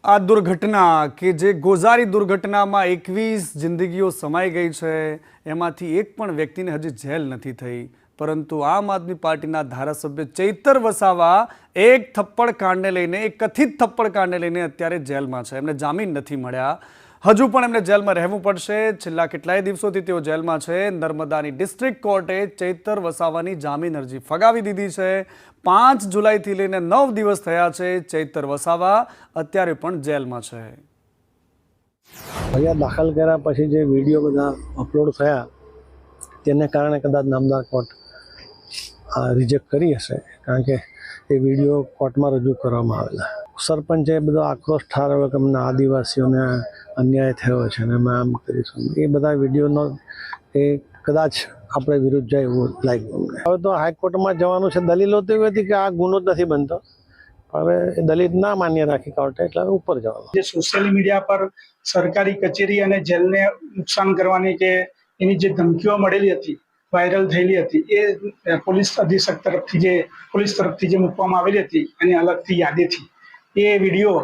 આ દુર્ઘટના કે જે ગોઝારી દુર્ઘટનામાં 21 જિંદગીઓ સમાઈ ગઈ છે, એમાંથી એક પણ વ્યક્તિને હજી જેલ નથી થઈ, પરંતુ આમ આદમી પાર્ટીના ધારાસભ્ય ચૈતર વસાવા એક થપ્પડ કાંડને લઈને, એક કથિત થપ્પડ કાંડને લઈને અત્યારે જેલમાં છે. એમને જામીન નથી મળ્યા, હજુ પણ એમને જેલમાં રહેવું પડશે. છેલ્લા કેટલાય દિવસોથી તેઓ જેલમાં છે. નર્મદાની ડિસ્ટ્રિક્ટ કોર્ટે ચૈતર વસાવાની જામીન અરજી ફગાવી દીધી છે. 5 જુલાઈથી લઈને 9 દિવસ થયા છે. ચૈતર વસાવા અત્યારે પણ જેલમાં છે. ફરિયાદ દાખલ કર્યા પછી જે વિડીયો બધા અપલોડ થયા તેને કારણે કદાચ નામદાર કોર્ટ રિજેક્ટ કરી હશે, કારણ કે એ વિડીયો કોર્ટમાં રજૂ કરવામાં આવેલા. સરપંચે બધો આક્રોશ ઠારવ્યો કે અમને આદિવાસીઓને અન્યાય થયો છે અને અમે આમ કરીશું. એ બધા વિડીયોનો એ કદાચ આપણે વિરુદ્ધ જાય એવું લાગ્યું અમને. હવે તો હાઈકોર્ટમાં જવાનું છે. દલીલો તો એવી હતી કે આ ગુનો જ નથી બનતો, હવે એ દલિત ના માન્ય રાખી કોર્ટે, એટલે ઉપર જવાનું. જે સોશિયલ મીડિયા પર સરકારી કચેરી અને જેલને નુકસાન કરવાની કે એની જે ધમકીઓ મળેલી હતી, વાયરલ થયેલી હતી, એ પોલીસ અધિક્ષક તરફથી જે મૂકવામાં આવેલી હતી એની અલગથી યાદીથી એ વિડીયો